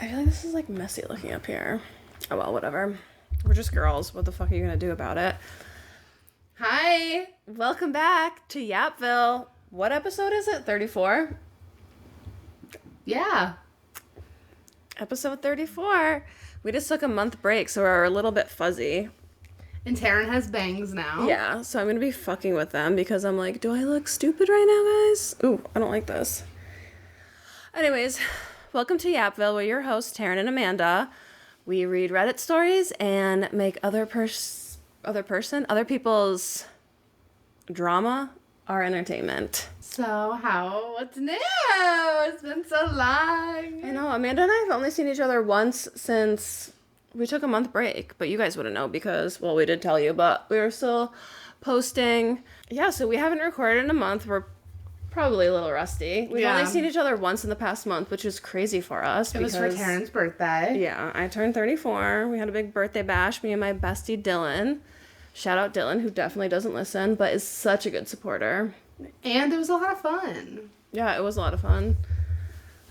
I feel like this is like messy looking up here. Oh well, whatever. We're just girls. What the fuck are you gonna do about it? Hi! Welcome back to Yapville. What episode is it? 34? Yeah. Episode 34. We just took a month break, so we're a little bit fuzzy. And Taryn has bangs now. Yeah, so I'm gonna be fucking with them because I'm like, do I look stupid right now, guys? Ooh, I don't like this. Anyways, welcome to Yapville. We're your hosts, Taryn and Amanda. We read Reddit stories and make other people's drama our entertainment. So what's new? It's been so long. I know, Amanda and I have only seen each other once since we took a month break, but you guys wouldn't know because, well, we did tell you, but we were still posting. Yeah, so we haven't recorded in a month. We're probably a little rusty. We've only seen each other once in the past month, which is crazy for us. It was for Taryn's birthday. Yeah, I turned 34. We had a big birthday bash, me and my bestie Dylan. Shout out Dylan, who definitely doesn't listen, but is such a good supporter. And it was a lot of fun. Yeah, it was a lot of fun.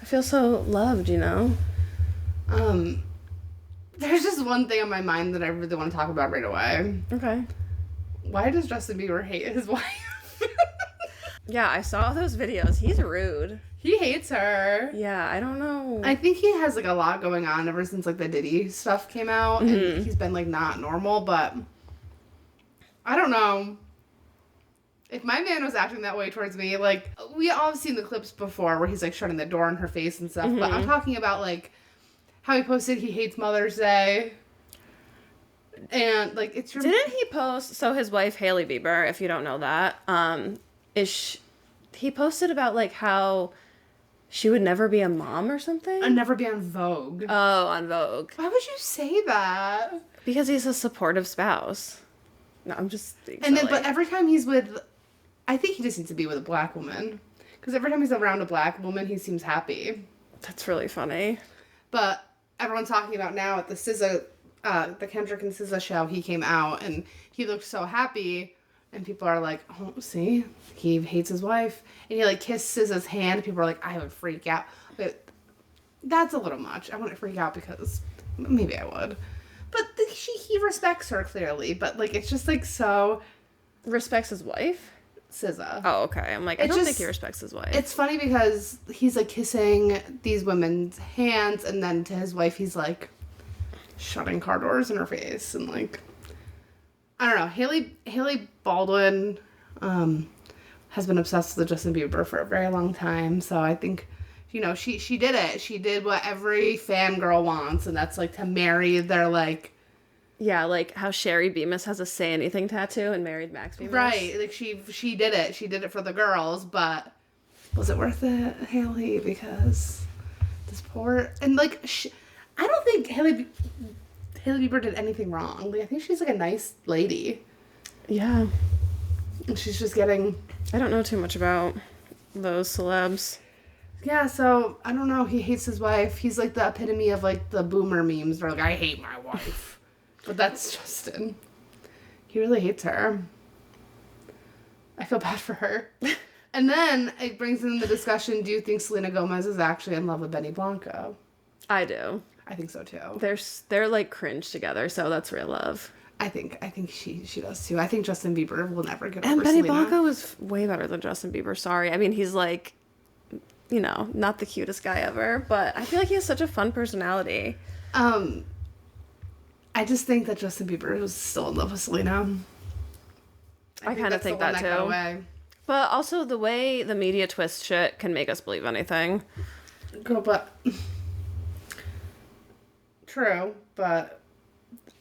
I feel so loved, you know? There's just one thing on my mind that I really want to talk about right away. Okay. Why does Justin Bieber hate his wife? Yeah, I saw those videos. He's rude. He hates her. Yeah, I don't know. I think he has, like, a lot going on ever since, like, the Diddy stuff came out. Mm-hmm. And he's been, like, not normal, but I don't know. If my man was acting that way towards me, like, we all have seen the clips before where he's, like, shutting the door in her face and stuff, but I'm talking about, like, how he posted he hates Mother's Day. And, like, it's... Didn't he post... So his wife, Hailey Bieber, if you don't know that, he posted about, like, how she would never be a mom or something? And never be on Vogue. Oh, on Vogue. Why would you say that? Because he's a supportive spouse. No, I'm just being And silly. then, but every time he's with... I think he just needs to be with a black woman. Because every time he's around a black woman, he seems happy. That's really funny. But everyone's talking about now at the SZA, the Kendrick and SZA show, he came out and he looked so happy. And people are like, oh, see, he hates his wife. And he, like, kissed SZA's hand. People are like, I would freak out. But that's a little much. I wouldn't freak out because maybe I would. But he respects her, clearly. But, like, it's just, like, so... Respects his wife? SZA. Oh, okay. I'm like, I don't think he respects his wife. It's funny because he's, like, kissing these women's hands, and then to his wife, he's, like, shutting car doors in her face, and, like, I don't know. Hailey Baldwin has been obsessed with Justin Bieber for a very long time, so I think, you know, she did it. She did what every fangirl wants, and that's, like, to marry their, like... Yeah, like how Sherry Bemis has a Say Anything tattoo and married Max Bemis. Right, like she did it. She did it for the girls, but was it worth it, Hailey? Because this poor... And, like, I don't think Hailey Bieber did anything wrong. Like, I think she's, like, a nice lady. Yeah. And she's just getting... I don't know too much about those celebs. Yeah, so, I don't know. He hates his wife. He's, like, the epitome of, like, the boomer memes. They're like, I hate my wife. But that's Justin. He really hates her. I feel bad for her. And then it brings in the discussion, do you think Selena Gomez is actually in love with Benny Blanco? I do. I think so, too. They're like cringe together, so that's real love. I think she does, too. I think Justin Bieber will never get over And Benny Selena. Blanco is way better than Justin Bieber, sorry. I mean, he's like, you know, not the cutest guy ever, but I feel like he has such a fun personality. I just think that Justin Bieber was still in love with Selena. I kind of think that too. But also the way the media twist shit can make us believe anything. Girl, but... True, but...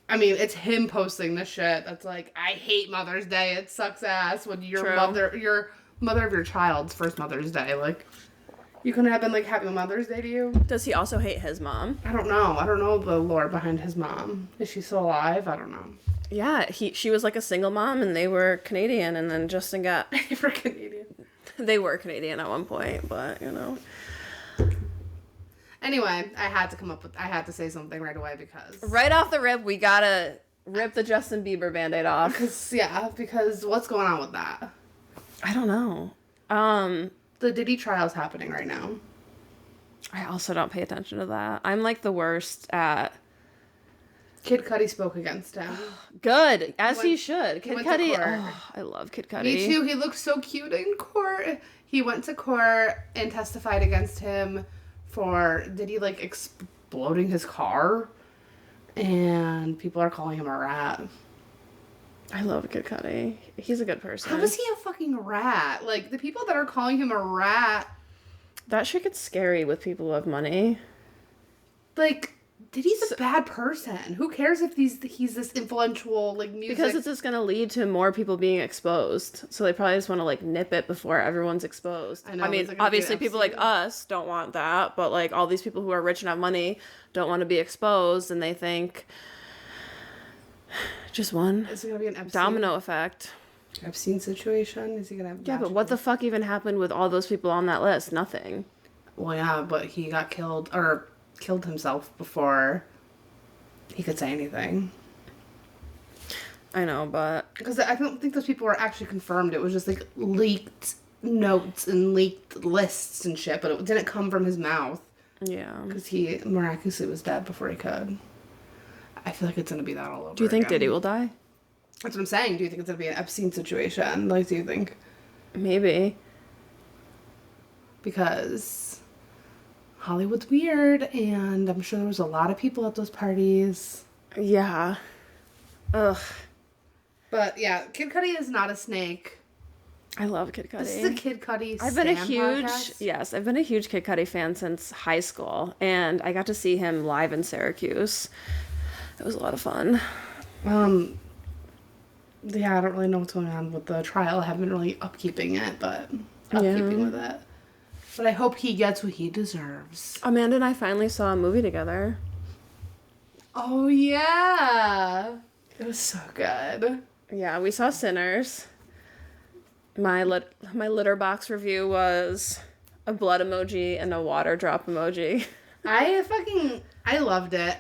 I mean, it's him posting this shit that's like, I hate Mother's Day, it sucks ass when your mother of your child's first Mother's Day, like... You couldn't have been, like, Happy Mother's Day to you? Does he also hate his mom? I don't know. I don't know the lore behind his mom. Is she still alive? I don't know. Yeah, she was, like, a single mom, and they were Canadian, and then Justin got... They were Canadian. They were Canadian at one point, but, you know. Anyway, I had to say something right away because... Right off the rip, we gotta rip the Justin Bieber Band-Aid off. Because what's going on with that? I don't know. The Diddy trial's happening right now. I also don't pay attention to that. I'm like the worst at. Kid Cudi spoke against him. Good, as he should. Kid went to Cudi. court. Oh, I love Kid Cudi. Me too. He looked so cute in court. He went to court and testified against him for, did he like exploding his car? And people are calling him a rat. I love Kid Cudi. He's a good person. How is he a fucking rat? Like, the people that are calling him a rat. That shit gets scary with people who have money. Like, Diddy's a bad person. Who cares if he's this influential, like, music? Because it's just going to lead to more people being exposed. So they probably just want to, like, nip it before everyone's exposed. I know, mean, like obviously people like us don't want that. But, like, all these people who are rich and have money don't want to be exposed. And they think just one Is it going to be an domino effect. Epstein situation? Is he going to have... Yeah, but what the fuck even happened with all those people on that list? Nothing. Well, yeah, but he got killed, or killed himself before he could say anything. I know, but... Because I don't think those people were actually confirmed. It was just, like, leaked notes and leaked lists and shit, but it didn't come from his mouth. Yeah. Because he miraculously was dead before he could. I feel like it's going to be that all over Do you think again. Diddy will die? That's what I'm saying. Do you think it's going to be an Epstein situation? Like, do you think? Maybe. Because Hollywood's weird, and I'm sure there was a lot of people at those parties. Yeah. Ugh. But, yeah, Kid Cudi is not a snake. I love Kid Cudi. This is a Kid Cudi I've been a stan huge podcast. I've been a huge Kid Cudi fan since high school, and I got to see him live in Syracuse. It was a lot of fun. Yeah, I don't really know what's going on with the trial. I haven't been really upkeeping it, but upkeeping with it. But I hope he gets what he deserves. Amanda and I finally saw a movie together. Oh, yeah. It was so good. Yeah, we saw Sinners. My litter box review was a blood emoji and a water drop emoji. I loved it.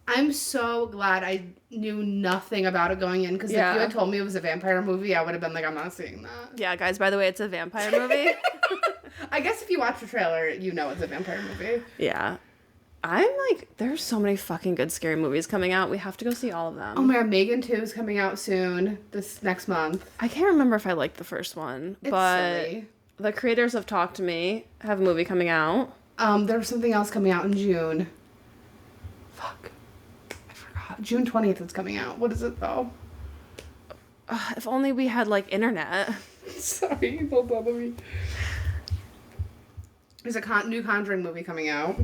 I'm so glad I knew nothing about it going in, because if you had told me it was a vampire movie, I would have been like, I'm not seeing that. Yeah, guys, by the way, it's a vampire movie. I guess if you watch the trailer, you know it's a vampire movie. Yeah. I'm like, there's so many fucking good scary movies coming out. We have to go see all of them. Oh my god, Megan 2 is coming out soon, this next month. I can't remember if I liked the first one, but Silly. the creators of Talk to Me have a movie coming out. There's something else coming out in June. Fuck. I forgot. June 20th it's coming out. What is it, though? If only we had, like, internet. Sorry, hold on, let me... There's a new Conjuring movie coming out.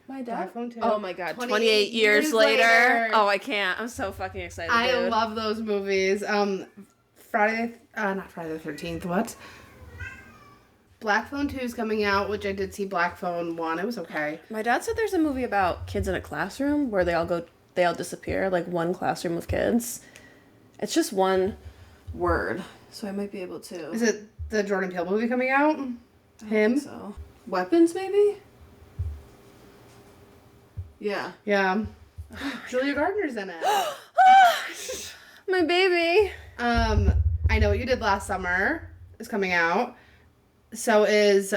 My dad? iPhone 2. Oh my god, 28 years later. Oh, I can't. I'm so fucking excited, I dude. love those movies. Not Friday the 13th, what? Black Phone 2 is coming out, which I did see Black Phone 1. It was okay. My dad said there's a movie about kids in a classroom where they all disappear, like one classroom of kids. It's just one word, so I might be able to. Is it the Jordan Peele movie coming out? I don't Him? think so. Weapons, maybe? Yeah. Yeah. Julia Gardner's in it. My baby. I Know What You Did Last Summer is coming out. So is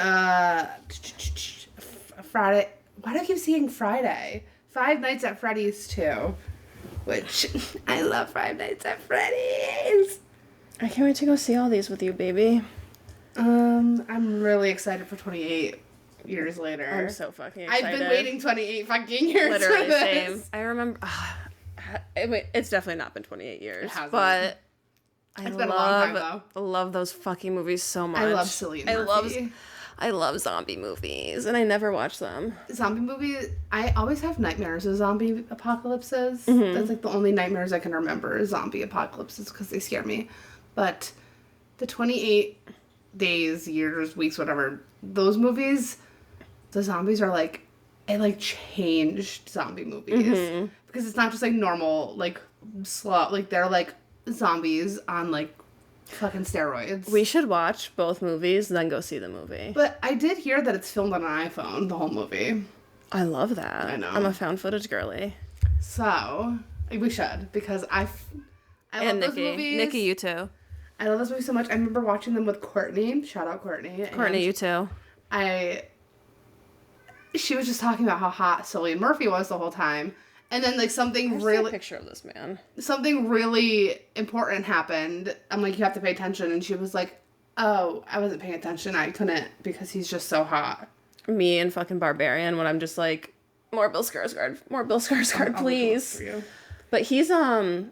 Friday. Why do I keep seeing Friday? Five Nights at Freddy's 2. Which I love Five Nights at Freddy's. I can't wait to go see all these with you, baby. I'm really excited for 28 years later. I'm so fucking excited. I've been waiting 28 fucking years Literally, for this. same. I remember. It's definitely not been 28 years. It hasn't. But It's been a long time, I love those fucking movies so much. I love Cillian Murphy. I love zombie movies, and I never watch them. Zombie movies, I always have nightmares of zombie apocalypses. Mm-hmm. That's like the only nightmares I can remember is zombie apocalypses because they scare me. But the 28 days, years, weeks, whatever, those movies, the zombies are like, it like changed zombie movies. Mm-hmm. Because it's not just like normal, like slow, like they're like zombies on like fucking steroids. We should watch both movies, then go see the movie. But I did hear that it's filmed on an iPhone, the whole movie. I love that. I know. I'm a found footage girly. So, we should, because I love those movies. Nikki, you too. I love those movies so much. I remember watching them with Courtney. Shout out Courtney. Courtney, you too. I she was just talking about how hot Cillian Murphy was the whole time. And then, like, something really... a picture of this man. Something really important happened. I'm like, you have to pay attention. And she was like, oh, I wasn't paying attention. I couldn't because he's just so hot. Me and fucking Barbarian when I'm just like, more Bill Skarsgård, please. But he's, there's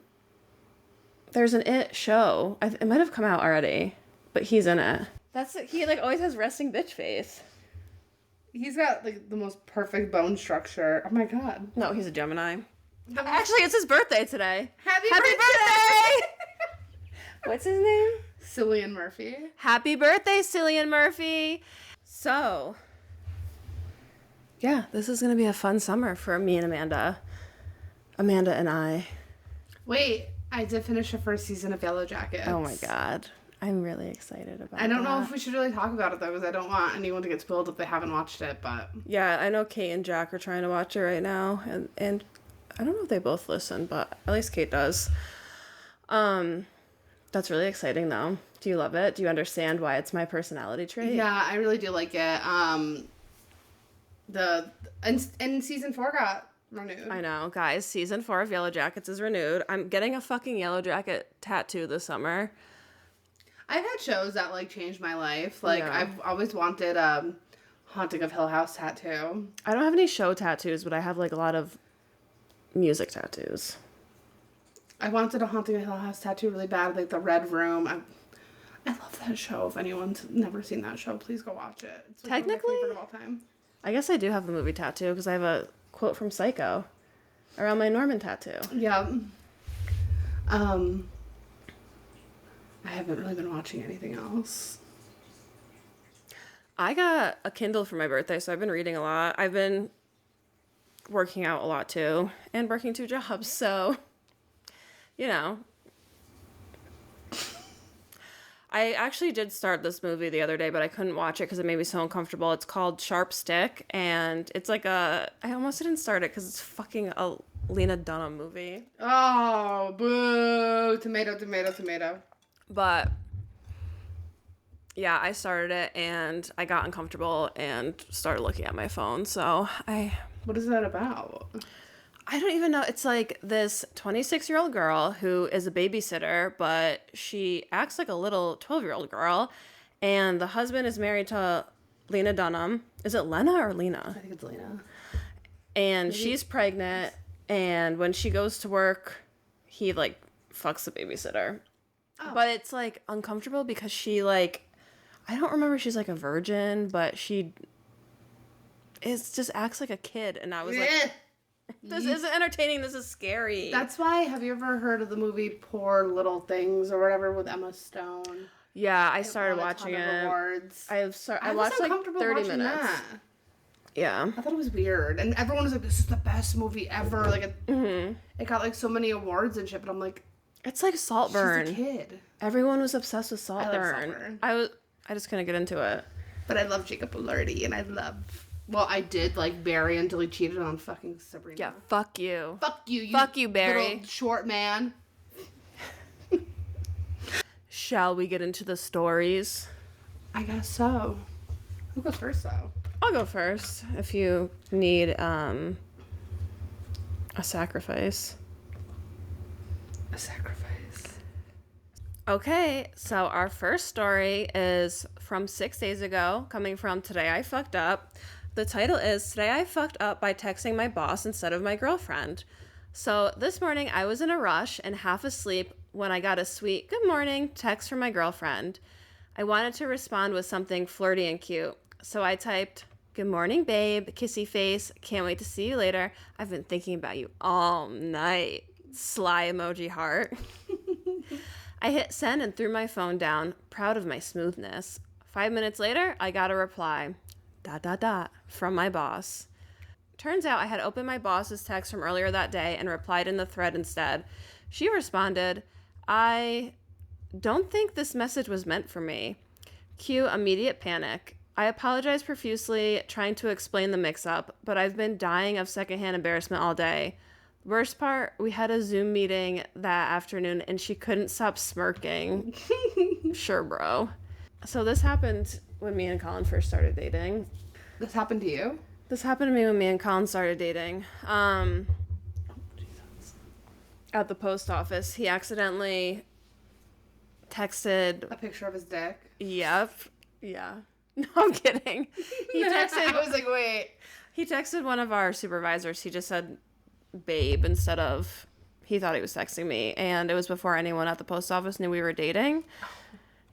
an It show. It might have come out already, but he's in it. He, like, always has resting bitch face. He's got, like, the most perfect bone structure. Oh, my God. No, he's a Gemini. Actually, it's his birthday today. Happy birthday! What's his name? Cillian Murphy. Happy birthday, Cillian Murphy! So, yeah, this is going to be a fun summer for me and Amanda. Amanda and I. Wait, I did finish the first season of Yellow Jackets. Oh, my God. I'm really excited about it. I don't know if we should really talk about it, though, because I don't want anyone to get spoiled if they haven't watched it, but... Yeah, I know Kate and Jack are trying to watch it right now, and I don't know if they both listen, but at least Kate does. That's really exciting, though. Do you love it? Do you understand why it's my personality trait? Yeah, I really do like it. And season 4 got renewed. I know, guys. Season 4 of Yellow Jackets is renewed. I'm getting a fucking Yellow Jacket tattoo this summer. I've had shows that, like, changed my life. Like, Yeah. I've always wanted Haunting of Hill House tattoo. I don't have any show tattoos, but I have, like, a lot of music tattoos. I wanted a Haunting of Hill House tattoo really bad, like the Red Room. I love that show. If anyone's never seen that show, please go watch it. It's like Technically, one of my favorite of all time. I guess I do have a movie tattoo because I have a quote from Psycho around my Norman tattoo. Yeah. I haven't really been watching anything else. I got a Kindle for my birthday, so I've been reading a lot. I've been working out a lot too, and working 2 jobs, so, you know. I actually did start this movie the other day, but I couldn't watch it because it made me so uncomfortable. It's called Sharp Stick, and it's like I almost didn't start it because it's fucking a Lena Dunham movie. Oh, boo. Tomato, tomato, tomato. But yeah, I started it and I got uncomfortable and started looking at my phone. So What is that about? I don't even know. It's like this 26-year-old girl who is a babysitter, but she acts like a little 12-year-old girl. And the husband is married to Lena Dunham. Is it Lena or Lena? I think it's Lena. And she's pregnant. And when she goes to work, he, like, fucks the babysitter. Oh. But it's, like, uncomfortable because she, like, I don't remember she's, like, a virgin, but she just acts like a kid. And I was like, this isn't entertaining. This is scary. That's why, have you ever heard of the movie Poor Little Things or whatever with Emma Stone? Yeah, I started watching it. I watched, like, 30 minutes. That. Yeah. I thought it was weird. And everyone was like, this is the best movie ever. Like, it got, like, so many awards and shit, but I'm like... It's like Saltburn. She's a kid. Everyone was obsessed with Saltburn. I like Saltburn. I just couldn't get into it. But I love Jacob Elordi, and I love... Well, I did like Barry until he cheated on fucking Sabrina. Yeah, fuck you. Fuck you, fuck you, Barry. Little short man. Shall we get into the stories? I guess so. Who goes first, though? I'll go first if you need a sacrifice. A sacrifice. Okay, so our first story is from 6 days ago, coming from Today I Fucked Up. The title is Today I Fucked Up by Texting My Boss Instead of My Girlfriend. So this morning I was in a rush and half asleep when I got a sweet good morning text from my girlfriend. I wanted to respond with something flirty and cute. So I typed, good morning, babe, kissy face, can't wait to see you later. I've been thinking about you all night. Sly emoji heart. I hit send and threw my phone down, proud of my smoothness. 5 minutes later, I got a reply, ... from my boss. Turns out I had opened my boss's text from earlier that day and replied in the thread instead. She responded, I don't think this message was meant for me. Cue immediate panic. I apologize profusely, trying to explain the mix-up, but I've been dying of secondhand embarrassment all day. Worst part, we had a Zoom meeting that afternoon and she couldn't stop smirking. Sure, bro. So this happened when me and Colin first started dating. This happened to you? This happened to me when me and Colin started dating. At the post office, he accidentally texted. A picture of his dick. Yep. Yeah. No, I'm kidding. He texted. I was like, wait. He texted one of our supervisors. He just said babe instead of. He thought he was texting me, and it was before anyone at the post office knew we were dating.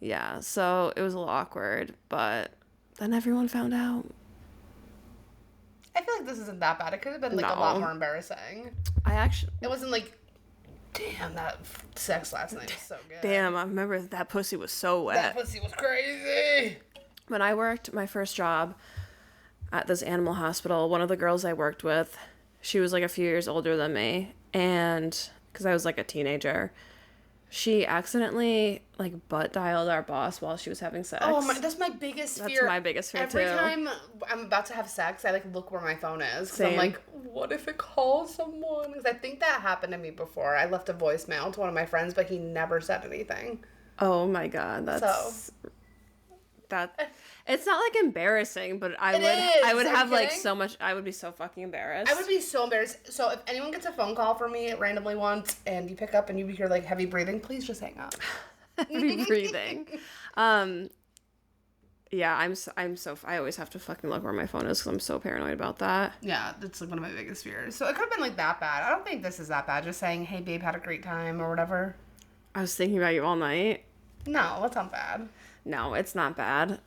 Yeah, so it was a little awkward, but then everyone found out. I feel like this isn't that bad. It could have been like a lot more embarrassing. It wasn't like, damn, that sex last night was so good. Damn, I remember that pussy was so wet. That pussy was crazy. When I worked my first job at this animal hospital, one of the girls I worked with, she was like a few years older than me, and because I was like a teenager, she accidentally like butt dialed our boss while she was having sex. Oh my, that's my biggest fear. That's my biggest fear Every too. time I'm about to have sex, I like look where my phone is. 'Cause I'm Same. like, what if it calls someone? Because I think that happened to me before. I left a voicemail to one of my friends, but he never said anything. Oh my god, that's that. It's not like embarrassing, but I would have like so much. I would be so fucking embarrassed. I would be so embarrassed. So if anyone gets a phone call from me randomly once and you pick up and you hear like heavy breathing, please just hang up. Heavy breathing. Yeah, I always have to fucking look where my phone is because I'm so paranoid about that. Yeah, that's like one of my biggest fears. So it could have been like that bad. I don't think this is that bad. Just saying, hey babe, had a great time or whatever. I was thinking about you all night. No, that's not bad. No, it's not bad.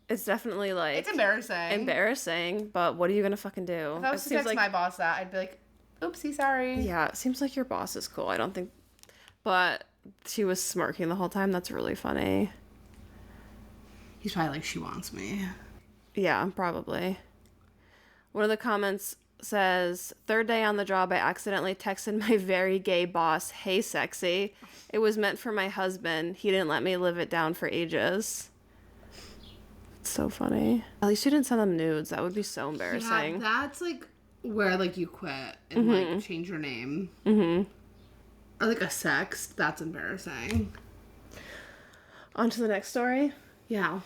It's definitely like It's embarrassing. But what are you gonna fucking do? If I was to text my boss that, I'd be like, oopsie, sorry. Yeah, it seems like your boss is cool. I don't think, but she was smirking the whole time. That's really funny. He's probably like, she wants me. Yeah, probably. One of the comments says, third day on the job, I accidentally texted my very gay boss, hey sexy. It was meant for my husband. He didn't let me live it down for ages. It's so funny. At least you didn't send them nudes. That would be so embarrassing. Yeah, that's like where like you quit and like change your name. Or like a sext. That's embarrassing. On to the next story. Yeah.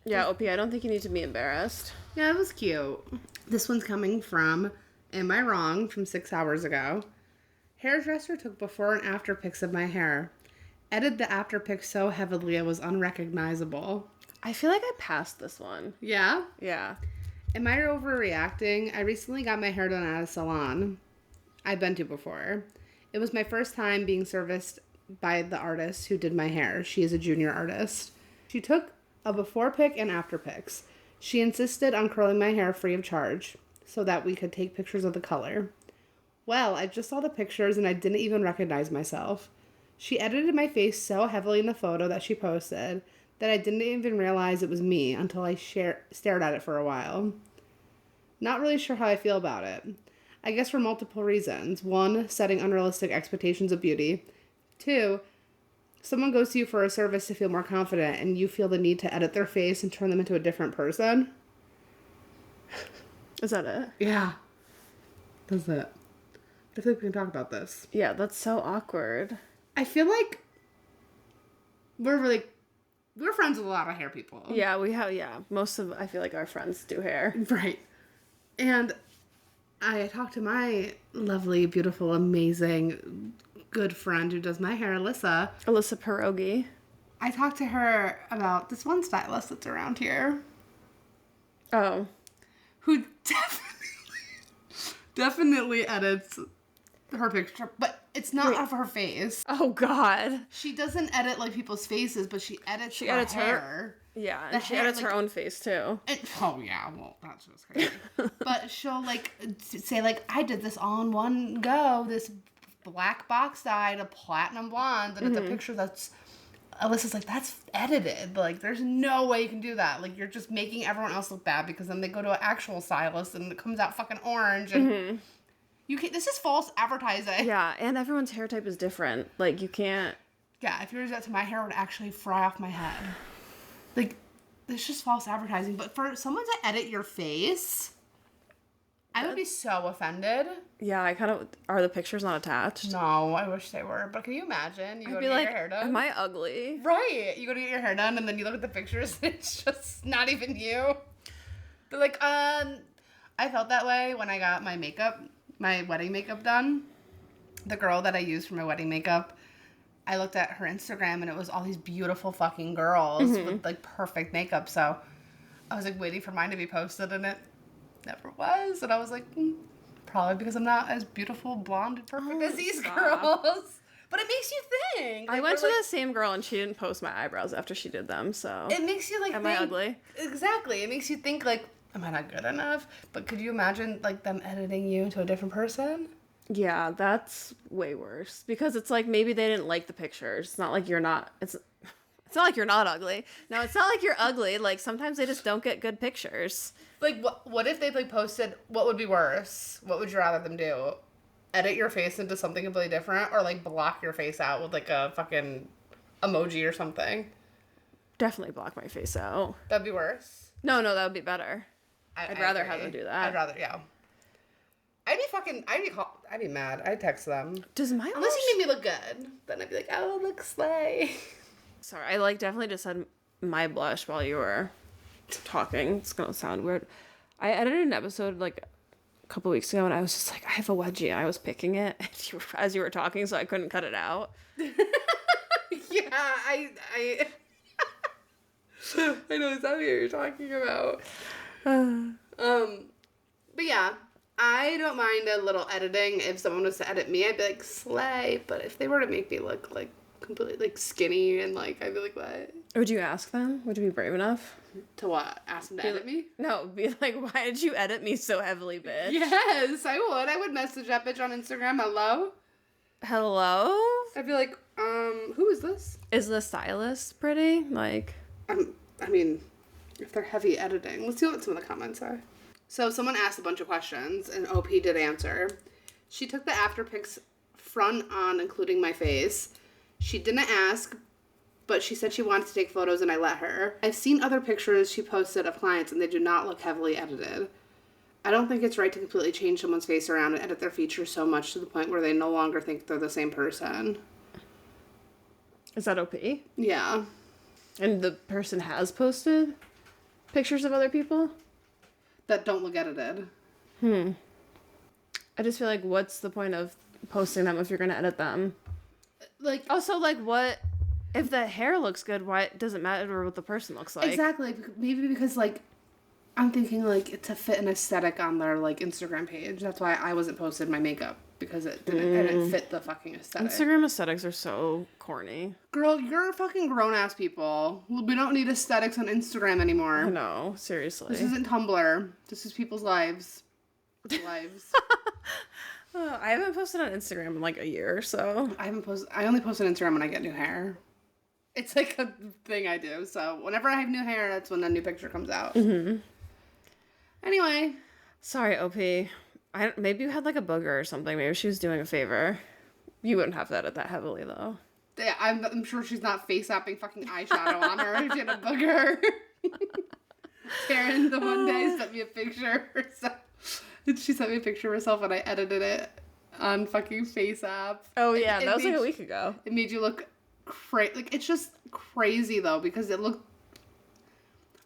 Yeah, OP, I don't think you need to be embarrassed. Yeah, it was cute. This one's coming from Am I Wrong? From 6 hours ago. Hairdresser took before and after pics of my hair. Edited the after pic so heavily it was unrecognizable. I feel like I passed this one. Yeah? Yeah. Am I overreacting? I recently got my hair done at a salon I've been to before. It was my first time being serviced by the artist who did my hair. She is a junior artist. She took a before pic and after pics. She insisted on curling my hair free of charge so that we could take pictures of the color. Well, I just saw the pictures and I didn't even recognize myself. She edited my face so heavily in the photo that she posted that I didn't even realize it was me until I stared at it for a while. Not really sure how I feel about it. I guess for multiple reasons. 1, setting unrealistic expectations of beauty. 2, someone goes to you for a service to feel more confident and you feel the need to edit their face and turn them into a different person. Is that it? Yeah. That's it. I feel like we can talk about this. Yeah, that's so awkward. I feel like we're friends with a lot of hair people. Yeah, most of, I feel like our friends do hair. Right. And I talked to my lovely, beautiful, amazing, good friend who does my hair, Alyssa. Alyssa Pierogi. I talked to her about this one stylist that's around here. Oh. Who definitely edits her picture, but it's not of her face. Oh, God. She doesn't edit like people's faces, but she edits her hair. Yeah, and she edits her own face too. Oh yeah, well that's just crazy. But she'll like say like, I did this all in one go. This black box dyed a platinum blonde, and it's a picture that's. Alyssa's like, that's edited. Like, there's no way you can do that. Like, you're just making everyone else look bad because then they go to an actual stylist and it comes out fucking orange and. You can't, this is false advertising. Yeah, and everyone's hair type is different. Like, you can't... Yeah, if yours got to my hair, it would actually fry off my head. Like, it's just false advertising. But for someone to edit your face, I would be so offended. Yeah, I kind of... Are the pictures not attached? No, I wish they were. But can you imagine? You go to get your hair done. Am I ugly? Right. You go to get your hair done, and then you look at the pictures, and it's just not even you. They're like, I felt that way when I got my wedding makeup done. The girl that I used for my wedding makeup, I looked at her Instagram and it was all these beautiful fucking girls with like perfect makeup. So I was like waiting for mine to be posted and it never was. And I was like, probably because I'm not as beautiful, blonde, and perfect as these girls. But it makes you think. I went to the same girl and she didn't post my eyebrows after she did them, so. It makes you like Am think. I ugly? Exactly. It makes you think like, am I not good enough? But could you imagine like them editing you into a different person? Yeah, that's way worse. Because it's like maybe they didn't like the pictures. It's not like you're not. It's not like you're not ugly. No, it's not like you're ugly. Like sometimes they just don't get good pictures. Like what if they like posted? What would be worse? What would you rather them do? Edit your face into something completely different, or like block your face out with like a fucking emoji or something? Definitely block my face out. That'd be worse. No, that would be better. I'd rather agree. have them do that. I'd rather, yeah. I'd be mad. I'd text them. Does my Unless you made me look good, then I'd be like, oh, look, slay. Sorry, I like definitely just said my blush while you were talking. It's gonna sound weird. I edited an episode like a couple weeks ago and I was just like, I have a wedgie. And I was picking it as you were talking, so I couldn't cut it out. Yeah, I know exactly what you're talking about. But yeah, I don't mind a little editing. If someone was to edit me, I'd be like, slay. But if they were to make me look like completely like skinny and like, I'd be like, what? Would you ask them? Would you be brave enough? To what? Ask them to edit me? No, be like, why did you edit me so heavily, bitch? Yes, I would. I would message that bitch on Instagram. Hello? Hello? I'd be like, who is this? Is the stylist pretty? Like, I mean, if they're heavy editing. Let's see what some of the comments are. So someone asked a bunch of questions, and OP did answer. She took the after pics front on, including my face. She didn't ask, but she said she wanted to take photos, and I let her. I've seen other pictures she posted of clients, and they do not look heavily edited. I don't think it's right to completely change someone's face around and edit their features so much to the point where they no longer think they're the same person. is that OP? Yeah. And the person has posted pictures of other people? That don't look edited. I just feel like, what's the point of posting them if you're going to edit them? Like, Also, like, what if the hair looks good? Why does it matter what the person looks like? exactly. Maybe because, like, I'm thinking, like, to fit an aesthetic on their, like, Instagram page. That's why I wasn't posting my makeup. Because it didn't fit the fucking aesthetic. Instagram aesthetics are so corny. Girl, you're fucking grown-ass people. We don't need aesthetics on Instagram anymore. No, seriously. This isn't Tumblr. This is people's lives. Lives. I haven't posted on Instagram in like a year, so. I only post on Instagram when I get new hair. It's like a thing I do. So whenever I have new hair, that's when a new picture comes out. Anyway. Sorry, OP. Maybe you had like a booger or something. Maybe she was doing a favor. You wouldn't have to edit that heavily, though. Yeah, I'm sure she's not face-apping fucking eyeshadow on her if she had a booger. Karen, the one day, sent me a picture of herself. She sent me a picture of herself and I edited it on fucking FaceApp. Oh, yeah. That was like a week ago. It made you look crazy. Like, it's just crazy, though, because it looked...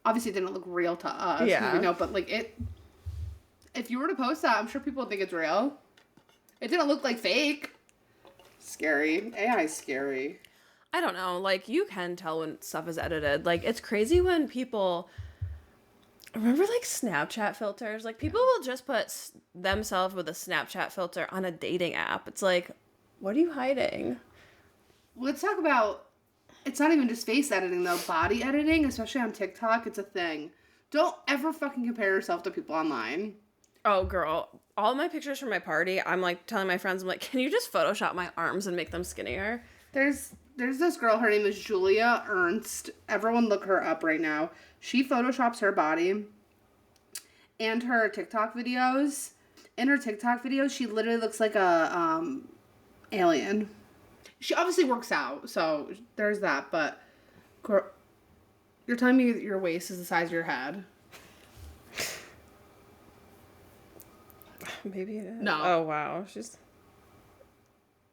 Obviously, it didn't look real to us. Yeah. We know, but, like, it... If you were to post that, I'm sure people would think it's real. It didn't look like fake. Scary. AI is scary. I don't know. Like, you can tell when stuff is edited. Like, it's crazy when people... Remember, like, Snapchat filters? Like, people will just put themselves with a Snapchat filter on a dating app. It's like, what are you hiding? Let's talk about... It's not even just face editing, though. Body editing, especially on TikTok, it's a thing. Don't ever fucking compare yourself to people online. Oh, girl. All my pictures from my party, I'm, like, telling my friends, I'm like, can you just Photoshop my arms and make them skinnier? There's this girl, her name is Julia Ernst. Everyone look her up right now. She photoshops her body and her TikTok videos. In her TikTok videos, she literally looks like a alien. She obviously works out, so there's that, but you're telling me your waist is the size of your head? Maybe it is. No. Oh, wow.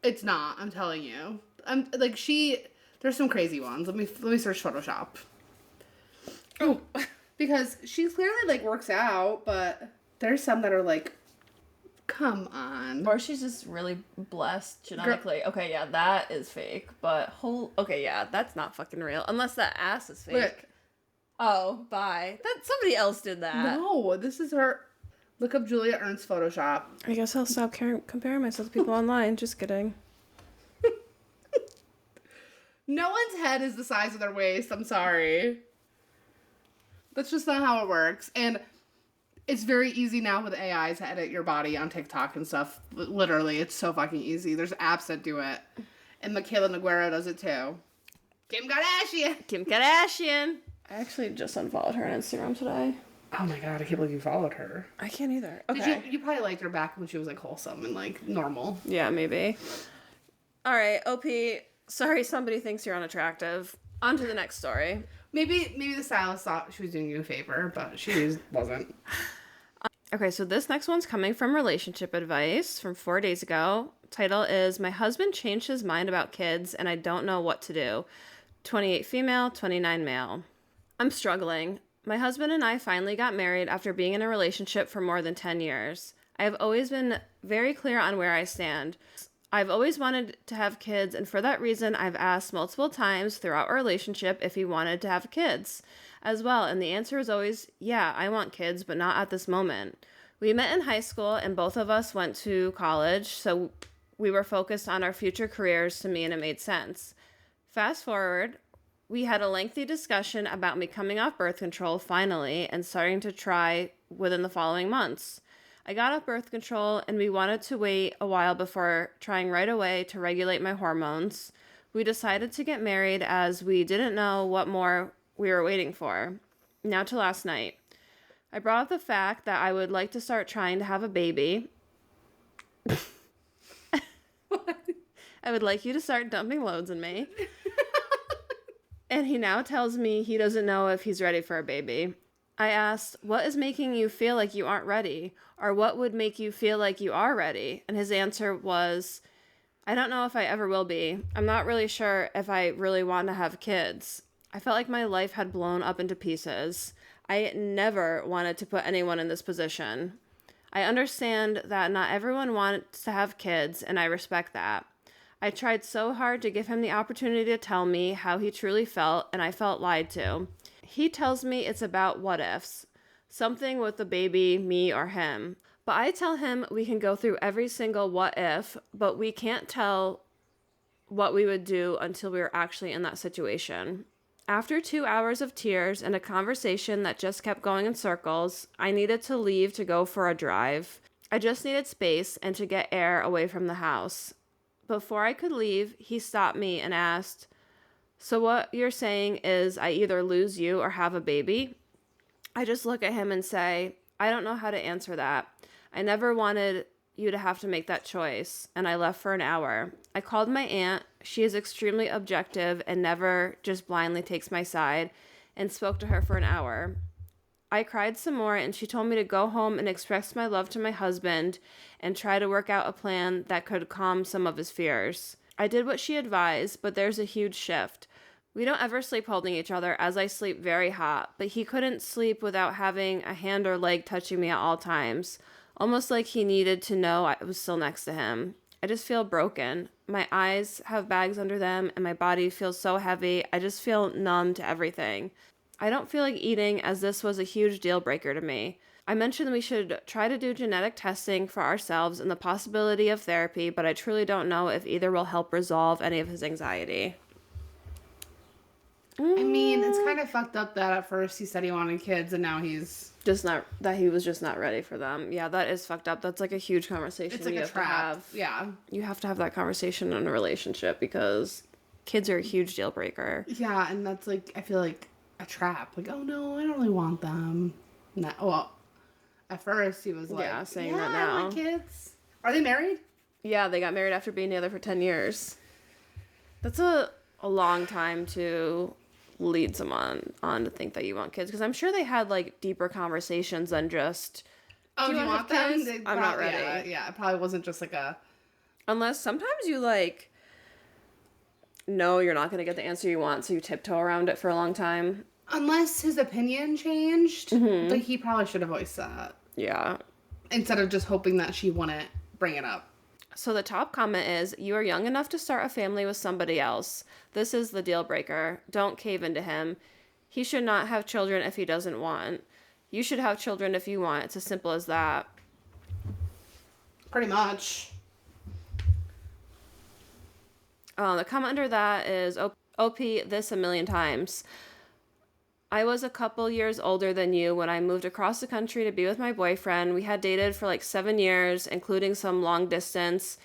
It's not, I'm telling you. I'm like there's some crazy ones. Let me search Photoshop. Oh. Because she clearly, like, works out, but there's some that are like, come on. Or she's just really blessed genetically. Okay, yeah, that is fake. But okay, yeah, that's not fucking real. Unless that ass is fake. Look. Oh, bye. That somebody else did that. No, this is her. Look up Julia Ernst Photoshop. I guess I'll stop comparing myself to people online. Just kidding. No one's head is the size of their waist. I'm sorry. That's just not how it works. And it's very easy now with AI to edit your body on TikTok and stuff. Literally, it's so fucking easy. There's apps that do it. And Michaela Noguera does it too. Kim Kardashian. Kim Kardashian. I actually just unfollowed her on Instagram today. Oh my god, I can't believe you followed her. I can't either. Okay. You probably liked her back when she was like wholesome and like normal. Yeah, maybe. All right, OP. Sorry, somebody thinks you're unattractive. On to the next story. Maybe the stylist thought she was doing you a favor, but she wasn't. Okay, so this next one's coming from Relationship Advice from 4 days ago. Title is My Husband Changed His Mind About Kids and I Don't Know What to Do. 28 female, 29 male. I'm struggling. My husband and I finally got married after being in a relationship for more than 10 years. I have always been very clear on where I stand. I've always wanted to have kids, and for that reason, I've asked multiple times throughout our relationship if he wanted to have kids as well, and the answer is always, yeah, I want kids, but not at this moment. We met in high school, and both of us went to college, so we were focused on our future careers to me, and it made sense. Fast forward, we had a lengthy discussion about me coming off birth control finally and starting to try within the following months. I got off birth control and we wanted to wait a while before trying right away to regulate my hormones. We decided to get married as we didn't know what more we were waiting for. Now to last night. I brought up the fact that I would like to start trying to have a baby. I would like you to start dumping loads in me. And he now tells me he doesn't know if he's ready for a baby. I asked, what is making you feel like you aren't ready? Or what would make you feel like you are ready? And his answer was, I don't know if I ever will be. I'm not really sure if I really want to have kids. I felt like my life had blown up into pieces. I never wanted to put anyone in this position. I understand that not everyone wants to have kids, and I respect that. I tried so hard to give him the opportunity to tell me how he truly felt, and I felt lied to. He tells me it's about what ifs. Something with the baby, me, or him. But I tell him we can go through every single what if, but we can't tell what we would do until we were actually in that situation. After 2 hours of tears and a conversation that just kept going in circles, I needed to leave to go for a drive. I just needed space and to get air away from the house. Before I could leave, he stopped me and asked, so what you're saying is I either lose you or have a baby? I just look at him and say, I don't know how to answer that. I never wanted you to have to make that choice, and I left for an hour. I called my aunt. She is extremely objective and never just blindly takes my side, and spoke to her for an hour. I cried some more, and she told me to go home and express my love to my husband and try to work out a plan that could calm some of his fears. I did what she advised, but there's a huge shift. We don't ever sleep holding each other, as I sleep very hot, but he couldn't sleep without having a hand or leg touching me at all times, almost like he needed to know I was still next to him. I just feel broken. My eyes have bags under them, and my body feels so heavy. I just feel numb to everything. I don't feel like eating, as this was a huge deal breaker to me. I mentioned we should try to do genetic testing for ourselves and the possibility of therapy, but I truly don't know if either will help resolve any of his anxiety. I mean, it's kind of fucked up that at first he said he wanted kids and now he's he was just not ready for them. Yeah, that is fucked up. That's like a huge conversation. It's like a trap. Yeah. You have to have that conversation in a relationship because kids are a huge deal breaker. Yeah, and that's like, I feel like a trap. Like, oh no, I don't really want them. No, well, at first he was like, saying that now. I want kids. Are they married? Yeah, they got married after being together for 10 years. That's a long time to lead someone on to think that you want kids, because I'm sure they had like deeper conversations than just, do you want them? I'm not ready. Yeah, it probably wasn't just like a, unless sometimes you like know you're not going to get the answer you want, so you tiptoe around it for a long time. Unless his opinion changed, but he probably should have voiced that. Yeah. Instead of just hoping that she wouldn't bring it up. So the top comment is, you are young enough to start a family with somebody else. This is the deal breaker. Don't cave into him. He should not have children if he doesn't want. You should have children if you want. It's as simple as that. Pretty much. The comment under that is, OP this a million times. I was a couple years older than you when I moved across the country to be with my boyfriend. We had dated for like 7 years, including some long distance.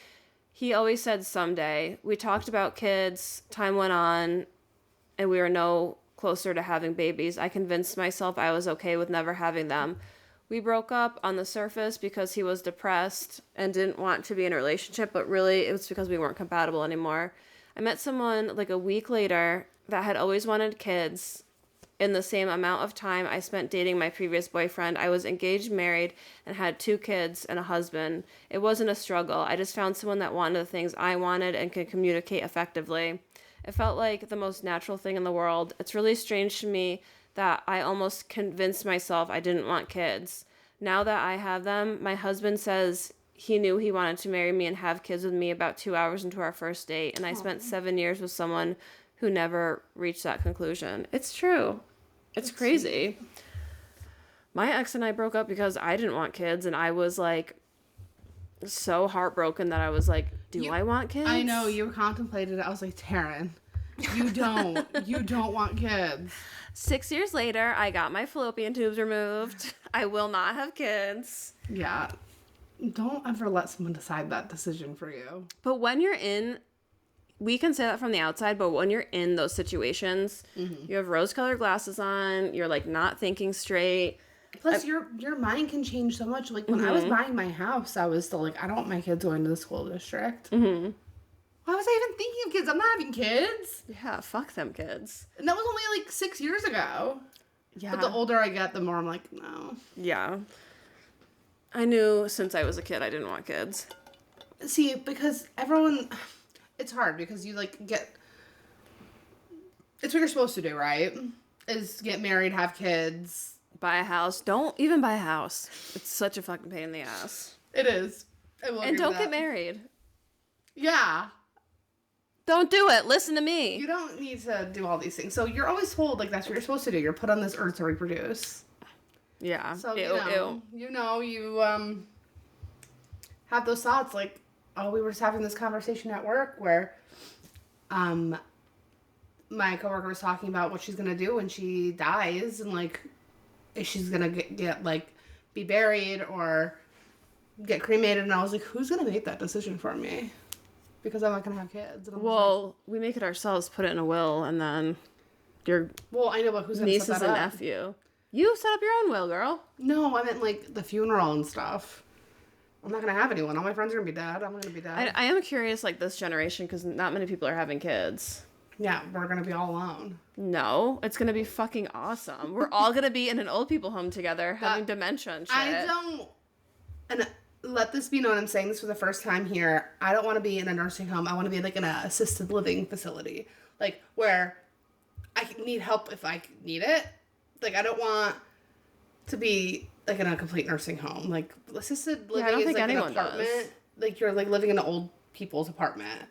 He always said someday. We talked about kids. Time went on, and we were no closer to having babies. I convinced myself I was okay with never having them. We broke up on the surface because he was depressed and didn't want to be in a relationship, but really it was because we weren't compatible anymore. I met someone like a week later that had always wanted kids. In the same amount of time I spent dating my previous boyfriend, I was engaged, married, and had 2 kids and a husband. It wasn't a struggle. I just found someone that wanted the things I wanted and could communicate effectively. It felt like the most natural thing in the world. It's really strange to me that I almost convinced myself I didn't want kids. Now that I have them, my husband says he knew he wanted to marry me and have kids with me about 2 hours into our first date, and I spent 7 years with someone who never reached that conclusion. It's true. It's crazy. My ex and I broke up because I didn't want kids, and I was like so heartbroken that I was like, I want kids? I know, you contemplated it. I was like, Taryn, you don't want kids. 6 years later, I got my fallopian tubes removed. I will not have kids. Yeah. Don't ever let someone decide that decision for you. But when you're in, we can say that from the outside, but when you're in those situations, you have rose-colored glasses on, you're like not thinking straight. Plus, your mind can change so much. Like, when I was buying my house, I was still like, I don't want my kids going to the school district. Why was I even thinking of kids? I'm not having kids. Yeah, fuck them kids. And that was only like 6 years ago. Yeah. But the older I get, the more I'm like, no. Yeah. I knew since I was a kid I didn't want kids. See, because everyone... It's hard because you, like, get... It's what you're supposed to do, right? Is get married, have kids. Buy a house. Don't even buy a house. It's such a fucking pain in the ass. It is. I will and don't get married. Yeah. Don't do it. Listen to me. You don't need to do all these things. So you're always told, like, that's what you're supposed to do. You're put on this earth to reproduce. Yeah. So, you have those thoughts, like, oh, we were just having this conversation at work where my coworker was talking about what she's going to do when she dies and, like, if she's going to get, like, be buried or get cremated. And I was like, who's going to make that decision for me? Because I'm not going to have kids. And we make it ourselves, put it in a will, and then your I know, but who's going to set nieces that and up? nephew. You set up your own will, girl. No, I meant, like, the funeral and stuff. I'm not going to have anyone. All my friends are going to be dead. I'm going to be dead. I am curious, like, this generation, because not many people are having kids. Yeah, we're going to be all alone. No, it's going to be fucking awesome. We're all going to be in an old people home together having dementia and shit. I don't... And let this be known, I'm saying this for the first time here. I don't want to be in a nursing home. I want to be, like, in an assisted living facility. Like, where I need help if I need it. Like, I don't want to be... like in a complete nursing home. Like, assisted living is like an apartment. Does. Like, you're like living in an old people's apartment.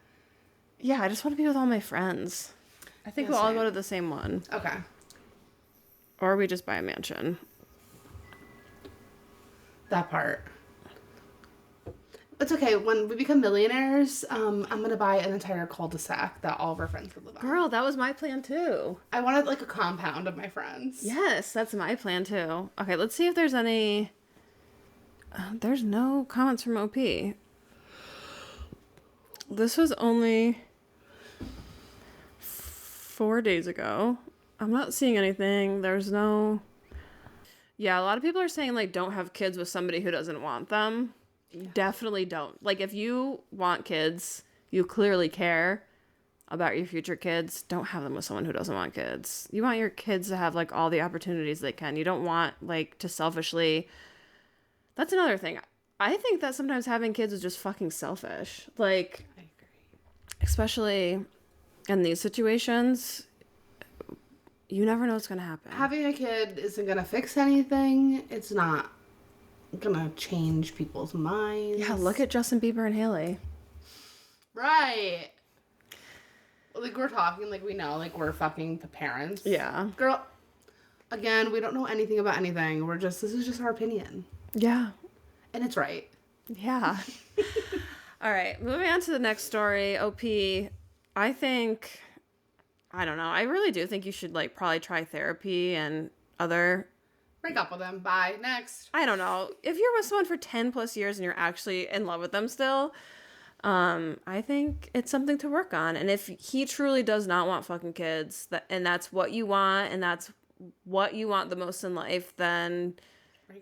Yeah, I just want to be with all my friends. I think we'll all go to the same one. Okay. Or we just buy a mansion. That part. It's okay. When we become millionaires, I'm going to buy an entire cul-de-sac that all of our friends could live on. Girl, that was my plan too. I wanted like a compound of my friends. Yes, that's my plan too. Okay, let's see if there's any... there's no comments from OP. This was only 4 days ago. I'm not seeing anything. There's no... Yeah, a lot of people are saying, like, don't have kids with somebody who doesn't want them. Yeah. Definitely don't. Like, if you want kids, you clearly care about your future kids, don't have them with someone who doesn't want kids. You want your kids to have, like, all the opportunities they can. You don't want, like, to selfishly... That's another thing. I think that sometimes having kids is just fucking selfish. Like, I agree. Especially in these situations, You never know what's going to happen. Having a kid isn't going to fix anything. It's not going to change people's minds. Yeah, look at Justin Bieber and Haley. Right. Like, we're talking, like, we know, like, we're fucking parents. Yeah. Girl, again, we don't know anything about anything. This is just our opinion. Yeah. And it's right. Yeah. All right, moving on to the next story. OP, I think, I don't know. I really do think you should, like, probably try therapy and other... Break up with him. Bye. Next. I don't know. If you're with someone for 10 plus years and you're actually in love with them still, I think it's something to work on. And if he truly does not want fucking kids, and that's what you want, and that's what you want the most in life, then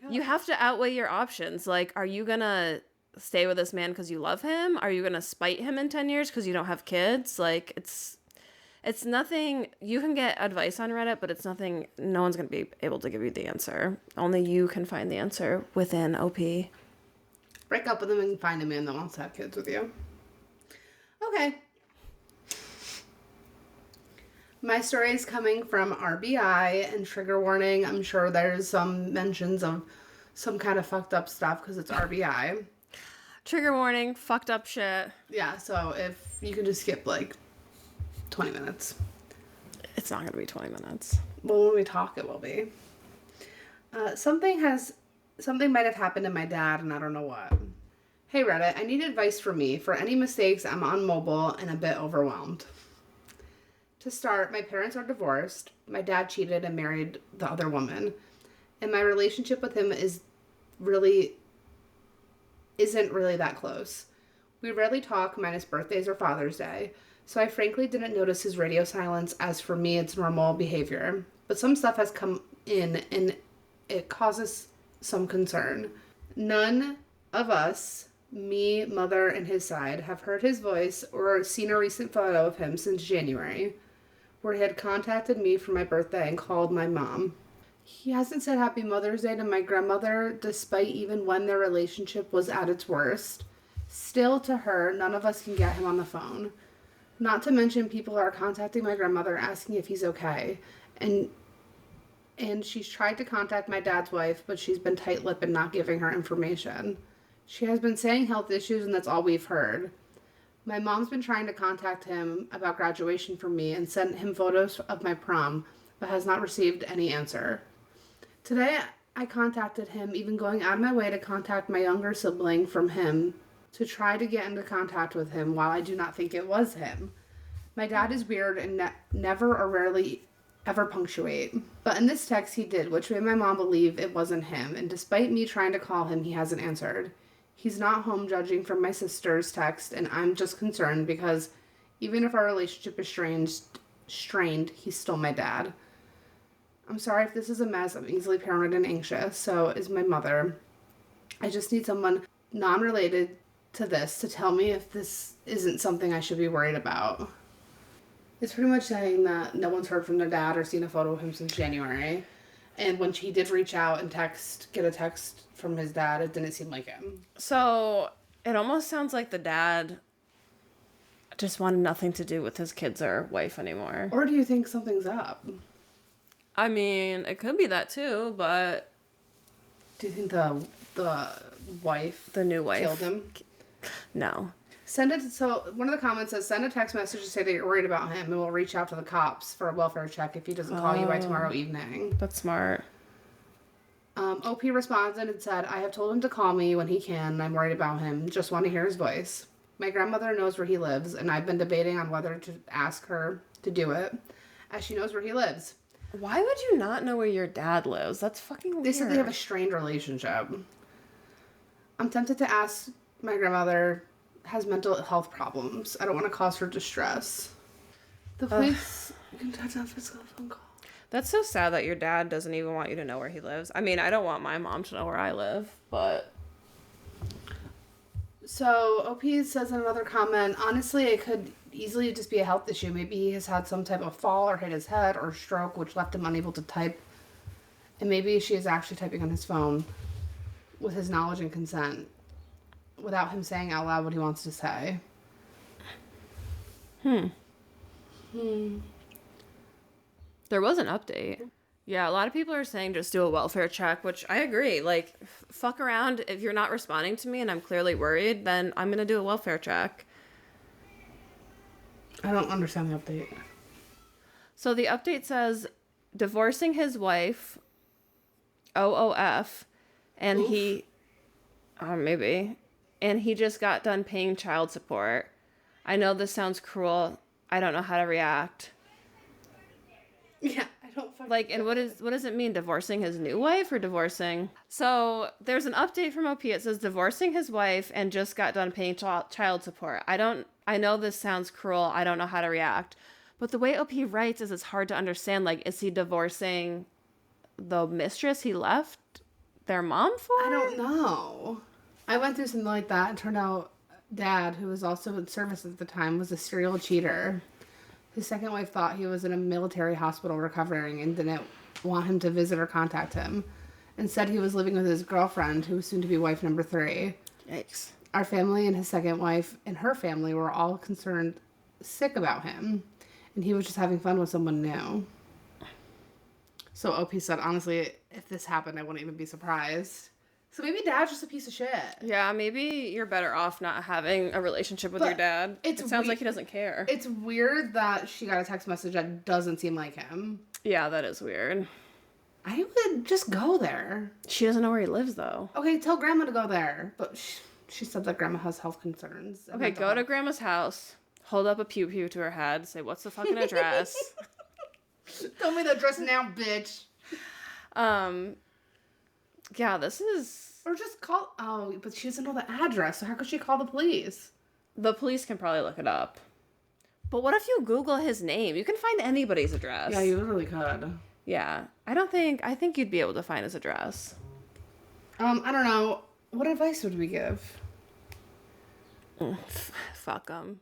you have to outweigh your options. Like, are you gonna stay with this man because you love him? Are you gonna spite him in 10 years because you don't have kids? Like, it's nothing. You can get advice on Reddit, but it's nothing. No one's gonna be able to give you the answer. Only you can find the answer within OP. Break up with him and find a man that wants to have kids with you. Okay. My story is coming from RBI, and trigger warning, I'm sure there's some mentions of some kind of fucked up stuff because it's RBI. Trigger warning, fucked up shit. Yeah, so if you can just skip like 20 minutes. It's not going to be 20 minutes. Well, when we talk, it will be. Something might have happened to my dad, and I don't know what. Hey Reddit, I need advice from me. For any mistakes, I'm on mobile and a bit overwhelmed. To start, my parents are divorced. My dad cheated and married the other woman. And my relationship with him isn't really that close. We rarely talk, minus birthdays or Father's Day. So I frankly didn't notice his radio silence, as for me it's normal behavior. But some stuff has come in and it causes some concern. None of us, me, mother, and his side, have heard his voice or seen a recent photo of him since January, where he had contacted me for my birthday and called my mom. He hasn't said Happy Mother's Day to my grandmother, despite even when their relationship was at its worst. Still, to her, none of us can get him on the phone. Not to mention, people are contacting my grandmother asking if he's okay. And she's tried to contact my dad's wife, but she's been tight-lipped and not giving her information. She has been saying health issues, and that's all we've heard. My mom's been trying to contact him about graduation from me and sent him photos of my prom, but has not received any answer. Today, I contacted him, even going out of my way to contact my younger sibling from him to try to get into contact with him, while I do not think it was him. My dad is weird and never or rarely ever punctuate. But in this text he did, which made my mom believe it wasn't him, and despite me trying to call him, he hasn't answered. He's not home, judging from my sister's text, and I'm just concerned because even if our relationship is strained, he's still my dad. I'm sorry if this is a mess. I'm easily paranoid and anxious, so is my mother. I just need someone non-related to this to tell me if this isn't something I should be worried about. It's pretty much saying that no one's heard from their dad or seen a photo of him since January. And when she did reach out and get a text from his dad, it didn't seem like him. So it almost sounds like the dad just wanted nothing to do with his kids or wife anymore. Or do you think something's up? I mean, it could be that too, but... Do you think the wife... The new wife... killed him? No. So one of the comments says, send a text message to say that you're worried about him, and we'll reach out to the cops for a welfare check if he doesn't call you by tomorrow evening. That's smart. OP responded and said, I have told him to call me when he can, and I'm worried about him. Just want to hear his voice. My grandmother knows where he lives, and I've been debating on whether to ask her to do it, as she knows where he lives. Why would you not know where your dad lives? That's fucking weird. They said they have a strained relationship. I'm tempted to ask my grandmother has mental health problems. I don't want to cause her distress. The police can touch on physical phone call. That's so sad that your dad doesn't even want you to know where he lives. I mean, I don't want my mom to know where I live, but... So, OP says in another comment, honestly, it could easily just be a health issue. Maybe he has had some type of fall or hit his head or stroke, which left him unable to type. And maybe she is actually typing on his phone with his knowledge and consent, without him saying out loud what he wants to say. There was an update. Yeah, a lot of people are saying just do a welfare check, which I agree. Like, fuck around. If you're not responding to me and I'm clearly worried, then I'm going to do a welfare check. I don't understand the update. So the update says divorcing his wife, OOF, and Oof. maybe, and he just got done paying child support. I know this sounds cruel. I don't know how to react. Yeah, I don't fucking Like, and get what does it mean? Divorcing his new wife or divorcing? So there's an update from OP. It says divorcing his wife and just got done paying child support. I know this sounds cruel. I don't know how to react. But the way OP writes is it's hard to understand. Like, is he divorcing the mistress he left their mom for? I don't know. I went through something like that and turned out Dad, who was also in service at the time, was a serial cheater. His second wife thought he was in a military hospital recovering and didn't want him to visit or contact him. Instead, he was living with his girlfriend, who was soon to be wife number 3. Yikes. Our family and his second wife and her family were all concerned sick about him, and he was just having fun with someone new. So OP said, honestly, if this happened, I wouldn't even be surprised. So maybe Dad's just a piece of shit. Yeah, maybe you're better off not having a relationship with your dad. It sounds like he doesn't care. It's weird that she got a text message that doesn't seem like him. Yeah, that is weird. I would just go there. She doesn't know where he lives, though. Okay, tell Grandma to go there. But she said that Grandma has health concerns. Okay, go to Grandma's house, hold up a pew-pew to her head, say, what's the fucking address? Tell me the address now, bitch. Yeah, this is... Or just call... Oh, but she doesn't know the address, so how could she call the police? The police can probably look it up. But what if you Google his name? You can find anybody's address. Yeah, you literally could. Yeah. I think you'd be able to find his address. I don't know. What advice would we give? Fuck him.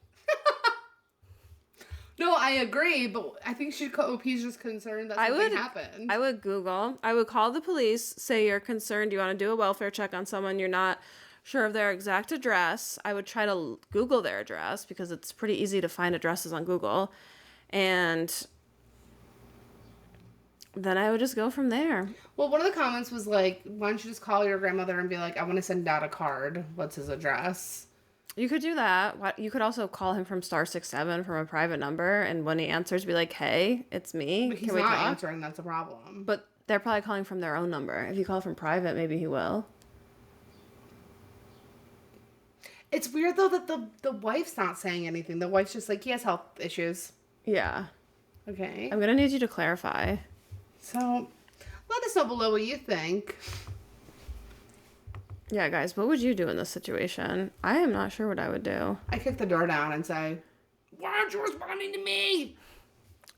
No, I agree, but I think OP's just concerned that something happened. I would call the police, say you're concerned, you want to do a welfare check on someone, you're not sure of their exact address. I would try to Google their address because it's pretty easy to find addresses on Google. And then I would just go from there. Well, one of the comments was like, why don't you just call your grandmother and be like, I want to send Dad a card. What's his address? You could do that. You could also call him from *67 from a private number, and when he answers, be like, "Hey, it's me. But he's Can we not talk?" answering. That's a problem. But they're probably calling from their own number. If you call from private, maybe he will. It's weird though that the wife's not saying anything. The wife's just like, he has health issues. Yeah. Okay. I'm gonna need you to clarify. So, let us know below what you think. Yeah, guys, what would you do in this situation? I am not sure what I would do. I kick the door down and say, why aren't you responding to me?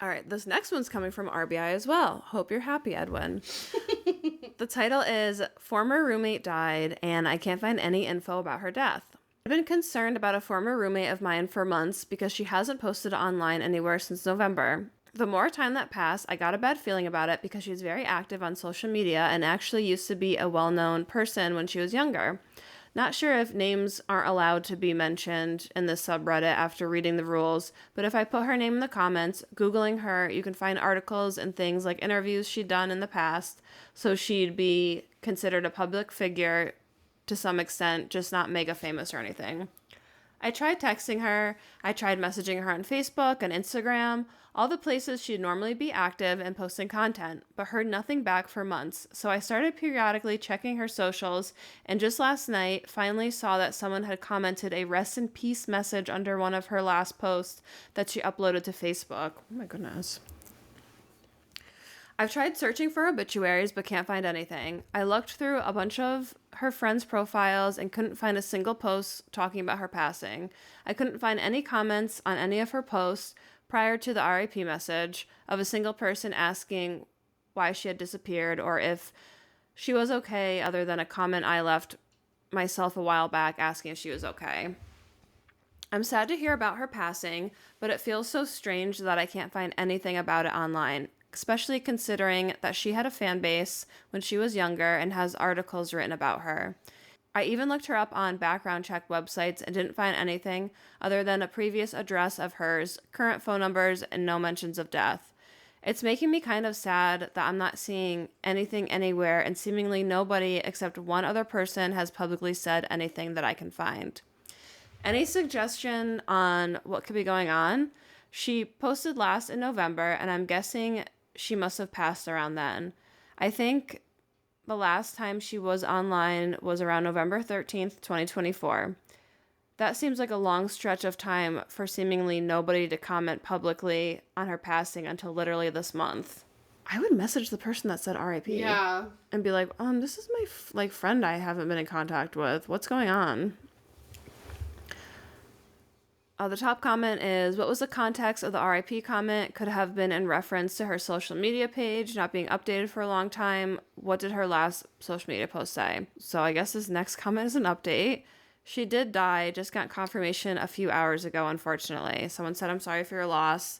All right, this next one's coming from RBI as well. Hope you're happy, Edwin. The title is Former Roommate Died and I Can't Find Any Info About Her Death. I've been concerned about a former roommate of mine for months because she hasn't posted online anywhere since November. The more time that passed, I got a bad feeling about it because she's very active on social media and actually used to be a well-known person when she was younger. Not sure if names aren't allowed to be mentioned in this subreddit after reading the rules, but if I put her name in the comments, Googling her, you can find articles and things like interviews she'd done in the past, so she'd be considered a public figure to some extent, just not mega famous or anything. I tried texting her, I tried messaging her on Facebook and Instagram, all the places she'd normally be active and posting content, but heard nothing back for months, so I started periodically checking her socials, and just last night, finally saw that someone had commented a rest in peace message under one of her last posts that she uploaded to Facebook. Oh my goodness. I've tried searching for obituaries but can't find anything. I looked through a bunch of her friends' profiles and couldn't find a single post talking about her passing. I couldn't find any comments on any of her posts prior to the RIP message of a single person asking why she had disappeared or if she was okay, other than a comment I left myself a while back asking if she was okay. I'm sad to hear about her passing, but it feels so strange that I can't find anything about it online, especially considering that she had a fan base when she was younger and has articles written about her. I even looked her up on background check websites and didn't find anything other than a previous address of hers, current phone numbers, and no mentions of death. It's making me kind of sad that I'm not seeing anything anywhere, and seemingly nobody except one other person has publicly said anything that I can find. Any suggestion on what could be going on? She posted last in November, and I'm guessing she must have passed around then. I think the last time she was online was around November 13th, 2024. That seems like a long stretch of time for seemingly nobody to comment publicly on her passing until literally this month. I would message the person that said RIP. Yeah. And be like, this is my friend I haven't been in contact with. What's going on? The top comment is, what was the context of the RIP comment? Could have been in reference to her social media page not being updated for a long time. What did her last social media post say? So I guess this next comment is an update. She did die, just got confirmation a few hours ago, unfortunately. Someone said, I'm sorry for your loss.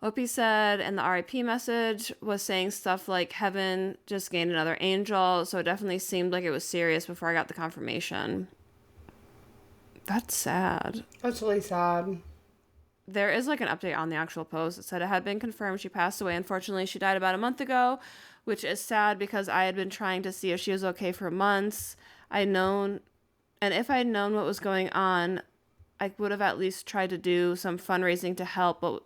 Opie said, and the RIP message was saying stuff like, heaven just gained another angel, so it definitely seemed like it was serious before I got the confirmation. That's sad. That's really sad. There is like an update on the actual post. It said it had been confirmed she passed away. Unfortunately, she died about a month ago, which is sad because I had been trying to see if she was okay for months. And if I had known what was going on, I would have at least tried to do some fundraising to help what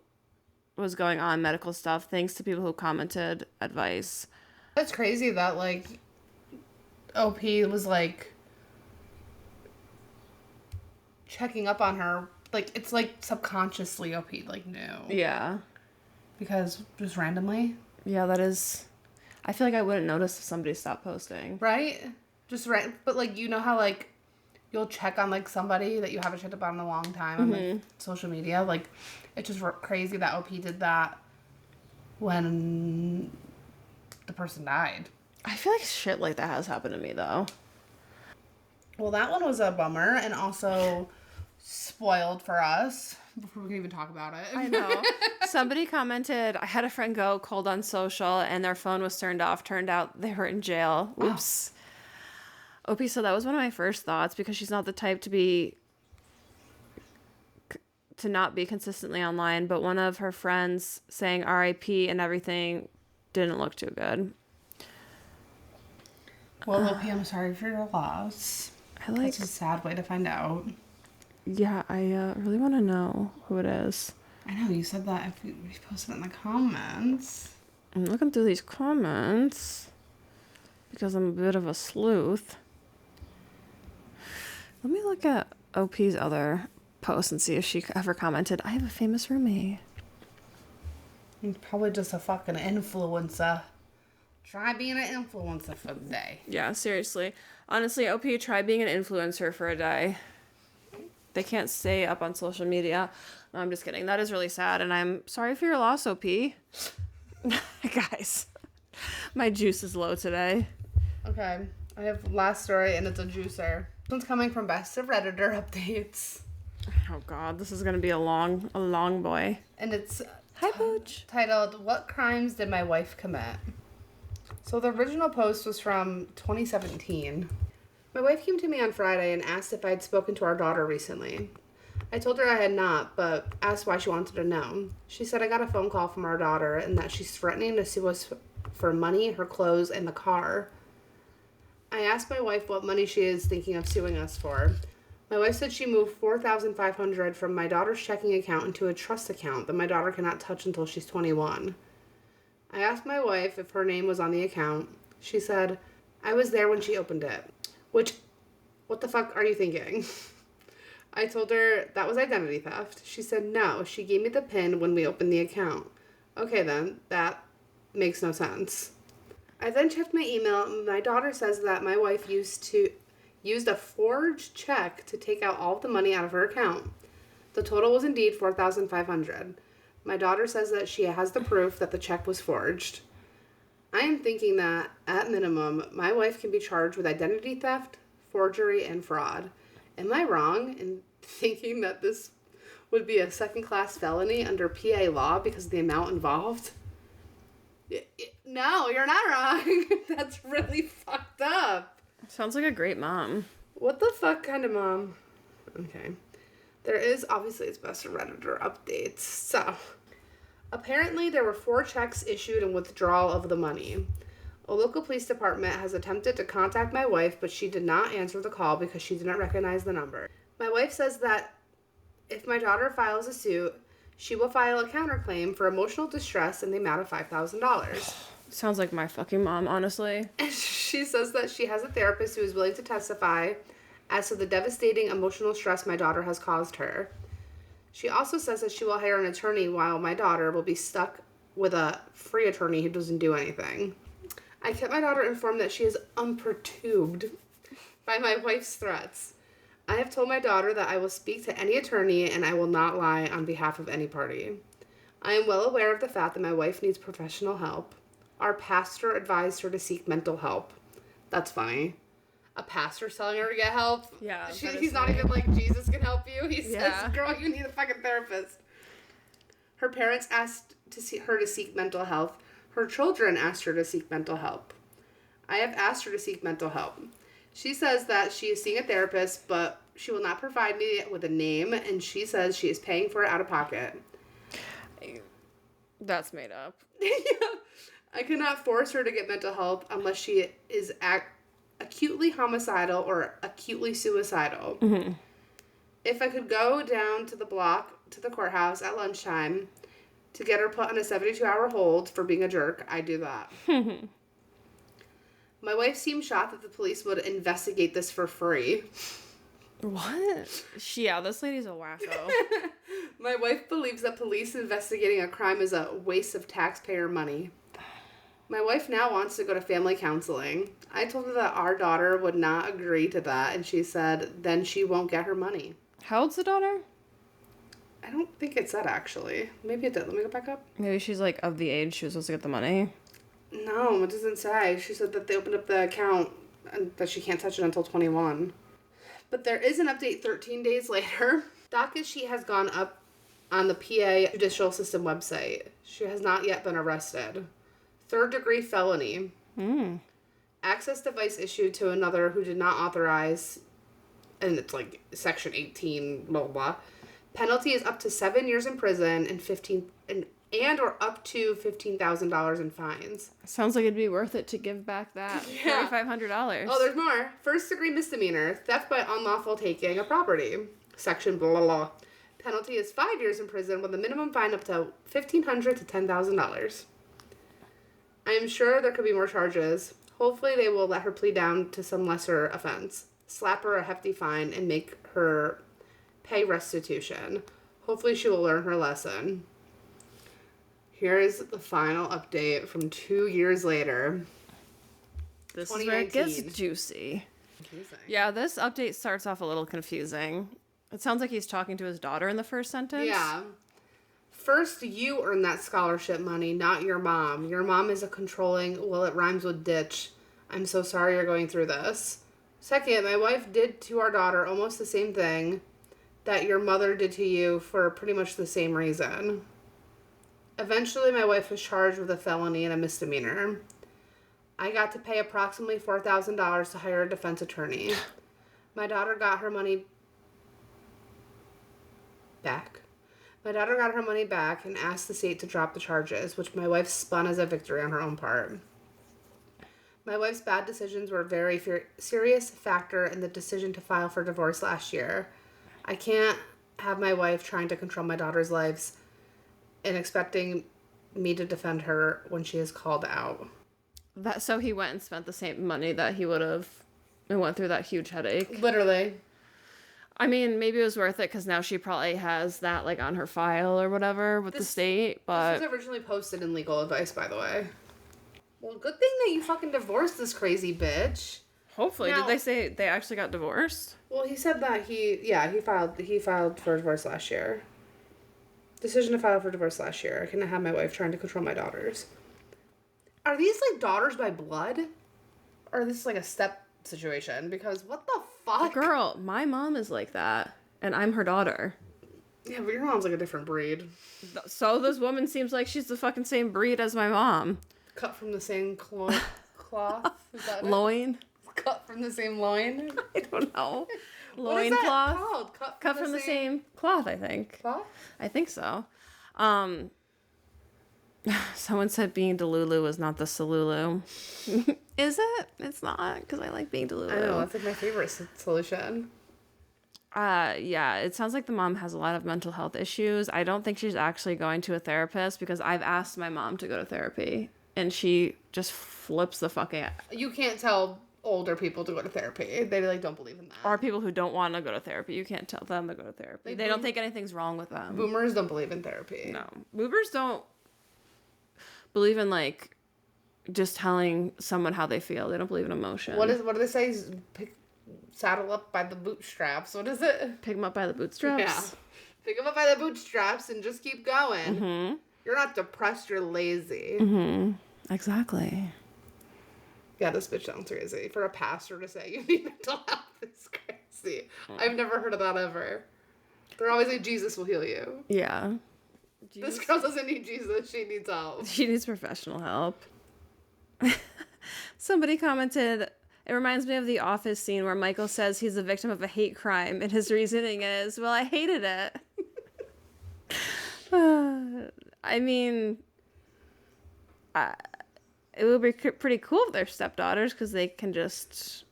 was going on, medical stuff, thanks to people who commented advice. That's crazy that, like, OP was, like, checking up on her. Like, it's, like, subconsciously OP, like, knew. Yeah. Because just randomly. Yeah, that is... I feel like I wouldn't notice if somebody stopped posting. Right? Just right. But, like, you know how, like, you'll check on, like, somebody that you haven't checked up on in a long time on, like, social media. Like, it's just crazy that OP did that when the person died. I feel like shit like that has happened to me, though. Well, that one was a bummer and also spoiled for us before we can even talk about it. I know. Somebody commented, I had a friend go cold on social and their phone was turned off. Turned out they were in jail. Oops. Opie, so that was one of my first thoughts because she's not the type to not be consistently online, but one of her friends saying RIP and everything didn't look too good. Well, OP, I'm sorry for your loss. That's a sad way to find out. Yeah, I really want to know who it is. I know, you said that if we posted it in the comments. I'm looking through these comments because I'm a bit of a sleuth. Let me look at OP's other posts and see if she ever commented, I have a famous roommate. He's probably just a fucking influencer. Try being an influencer for the day. Yeah, seriously. Honestly, OP, try being an influencer for a day. They can't stay up on social media. No, I'm just kidding. That is really sad, and I'm sorry for your loss, OP. Guys, my juice is low today. Okay, I have last story, and it's a juicer. This one's coming from Best of Redditor Updates. Oh God, this is gonna be a long boy. And it's Hi, Pooch. Titled, What Crimes Did My Wife Commit? So the original post was from 2017. My wife came to me on Friday and asked if I had spoken to our daughter recently. I told her I had not, but asked why she wanted to know. She said I got a phone call from our daughter and that she's threatening to sue us for money, her clothes, and the car. I asked my wife what money she is thinking of suing us for. My wife said she moved $4,500 from my daughter's checking account into a trust account that my daughter cannot touch until she's 21. I asked my wife if her name was on the account. She said, I was there when she opened it. Which, what the fuck are you thinking? I told her that was identity theft. She said no, she gave me the PIN when we opened the account. Okay then, that makes no sense. I then checked my email and my daughter says that my wife used a forged check to take out all of the money out of her account. The total was indeed $4,500. My daughter says that she has the proof that the check was forged. I am thinking that, at minimum, my wife can be charged with identity theft, forgery, and fraud. Am I wrong in thinking that this would be a second-class felony under PA law because of the amount involved? No, you're not wrong. That's really fucked up. Sounds like a great mom. What the fuck kind of mom? Okay. There is, obviously, it's best to Redditor updates. So, Apparently, there were 4 checks issued and withdrawal of the money. A local police department has attempted to contact my wife, but she did not answer the call because she did not recognize the number. My wife says that if my daughter files a suit, she will file a counterclaim for emotional distress in the amount of $5,000. Sounds like my fucking mom, honestly. She says that she has a therapist who is willing to testify as to the devastating emotional stress my daughter has caused her. She also says that she will hire an attorney while my daughter will be stuck with a free attorney who doesn't do anything. I kept my daughter informed that she is unperturbed by my wife's threats. I have told my daughter that I will speak to any attorney and I will not lie on behalf of any party. I am well aware of the fact that my wife needs professional help. Our pastor advised her to seek mental help. That's funny. A pastor telling her to get help? Yeah. He's not even like, Jesus can help you. He says, girl, you need a fucking therapist. Her parents asked her to seek mental health. Her children asked her to seek mental help. I have asked her to seek mental help. She says that she is seeing a therapist, but she will not provide me with a name, and she says she is paying for it out of pocket. That's made up. Yeah. I cannot force her to get mental health unless she is acutely homicidal or acutely suicidal. Mm-hmm. If I could go down to the block to the courthouse at lunchtime to get her put on a 72-hour hold for being a jerk, I'd do that. My wife seemed shocked that the police would investigate this for free. What? Yeah, this lady's a wacko. My wife believes that police investigating a crime is a waste of taxpayer money. My wife now wants to go to family counseling. I told her that our daughter would not agree to that, and she said then she won't get her money. How old's the daughter? I don't think it said, actually. Maybe it did. Let me go back up. Maybe she's, like, of the age she was supposed to get the money. No, it doesn't say. She said that they opened up the account and that she can't touch it until 21. But there is an update 13 days later. Docket sheet has gone up on the PA judicial system website. She has not yet been arrested. 3rd-degree felony. Access device issued to another who did not authorize, and it's like section 18, blah, blah, blah. Penalty is up to 7 years in prison and or up to $15,000 in fines. Sounds like it'd be worth it to give back that $3,500. Oh, there's more. 1st-degree misdemeanor, theft by unlawful taking of property. Section blah, blah, blah. Penalty is 5 years in prison with a minimum fine up to $1,500 to $10,000. I am sure there could be more charges. Hopefully they will let her plead down to some lesser offense, slap her a hefty fine, and make her pay restitution. Hopefully she will learn her lesson. Here is the final update from 2 years later. This is where it gets juicy. Confusing. Yeah, this update starts off a little confusing. It sounds like he's talking to his daughter in the first sentence. Yeah. First, you earn that scholarship money, not your mom. Your mom is a controlling, well, it rhymes with ditch. I'm so sorry you're going through this. Second, my wife did to our daughter almost the same thing that your mother did to you for pretty much the same reason. Eventually, my wife was charged with a felony and a misdemeanor. I got to pay approximately $4,000 to hire a defense attorney. My daughter got her money back. My daughter got her money back and asked the state to drop the charges, which my wife spun as a victory on her own part. My wife's bad decisions were a very serious factor in the decision to file for divorce last year. I can't have my wife trying to control my daughter's lives and expecting me to defend her when she is called out. So he went and spent the same money that he would have and went through that huge headache. Literally. I mean, maybe it was worth it because now she probably has that like on her file or whatever with the state. But this was originally posted in Legal Advice, by the way. Well, good thing that you fucking divorced this crazy bitch. Hopefully, did they say they actually got divorced? Well, he said that he filed for divorce last year. Decision to file for divorce last year. I couldn't have my wife trying to control my daughters. Are these like daughters by blood? Or is this like a step situation? Because what the fuck? Girl, my mom is like that. And I'm her daughter. Yeah, but your mom's like a different breed. So this woman seems like she's the fucking same breed as my mom. Cut from the same cloth? Is that loin? Cut from the same loin? I don't know. Loin cloth? Called? Cut from the same cloth, I think. Cloth? I think so. Someone said being Delulu is not the Salulu. Is it? It's not, because I like being Delulu. I know, that's like my favorite solution. Yeah, it sounds like the mom has a lot of mental health issues. I don't think she's actually going to a therapist, because I've asked my mom to go to therapy and she just flips the fucking out. You can't tell older people to go to therapy. They like don't believe in that. Or people who don't want to go to therapy. You can't tell them to go to therapy. They don't think anything's wrong with them. Boomers don't believe in therapy. No. Boomers don't believe in, like, just telling someone how they feel. They don't believe in emotion. What do they say? Saddle up by the bootstraps. What is it? Pick them up by the bootstraps? Yeah. Pick them up by the bootstraps and just keep going. Mm-hmm. You're not depressed, you're lazy. Mm-hmm. Exactly. Yeah, this bitch sounds crazy. For a pastor to say you need mental health is crazy. I've never heard of that ever. They're always like, Jesus will heal you. Yeah. Jesus. This girl doesn't need Jesus. She needs help. She needs professional help. Somebody commented, it reminds me of the Office scene where Michael says he's a victim of a hate crime, and his reasoning is, well, I hated it. I mean, it would be pretty cool if they're stepdaughters, because they can just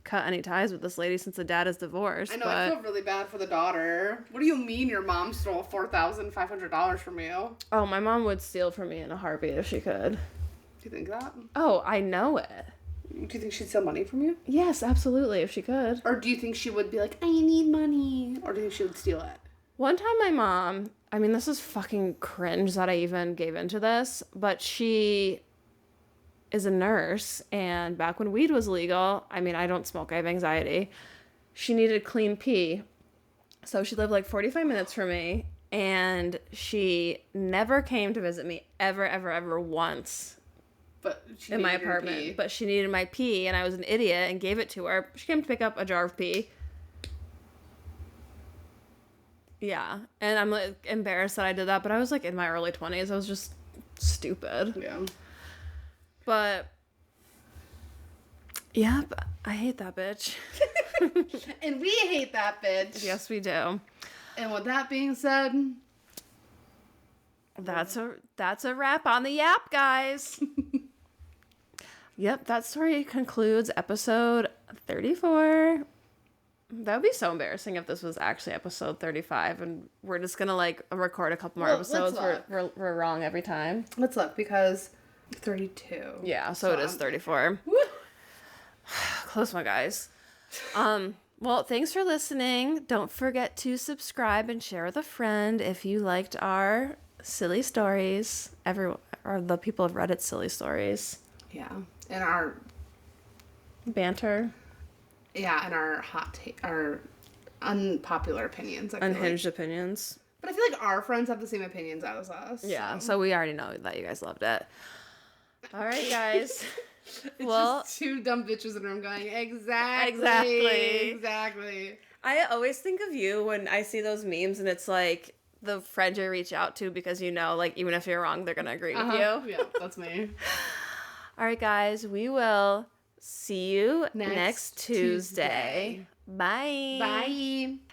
cut any ties with this lady since the dad is divorced. I know, I feel really bad for the daughter. What do you mean your mom stole $4,500 from you? Oh, my mom would steal from me in a heartbeat if she could. Do you think that? Oh, I know it. Do you think she'd steal money from you? Yes, absolutely, if she could. Or do you think she would be like, I need money? Or do you think she would steal it? One time my mom, I mean, this is fucking cringe that I even gave into this, but she is a nurse, and back when weed was legal, I mean, I don't smoke, I have anxiety. She needed clean pee. So she lived like 45 minutes from me, and she never came to visit me ever once. But she in my apartment. Pee. But she needed my pee, and I was an idiot and gave it to her. She came to pick up a jar of pee. Yeah. And I'm like embarrassed that I did that, but I was like in my early 20s. I was just stupid. Yeah. But yeah, I hate that bitch. And we hate that bitch. Yes, we do. And with that being said, that's a wrap on the yap, guys. Yep, that story concludes episode 34. That would be so embarrassing if this was actually episode 35 and we're just gonna like record a couple more episodes. We're wrong every time. Let's look, because 32. Yeah, so it is 34. Close one, guys. Well, thanks for listening. Don't forget to subscribe and share with a friend if you liked our silly stories. Or the people of Reddit silly stories. Yeah. And our banter. Yeah, and our our unpopular opinions. Unhinged opinions. But I feel like our friends have the same opinions as us. Yeah, so we already know that you guys loved it. All right, guys. It's just two dumb bitches in the room going, exactly. I always think of you when I see those memes, and it's like the friend you reach out to because you know, like, even if you're wrong, they're going to agree with you. Yeah, that's me. All right, guys, we will see you next Tuesday. Bye. Bye.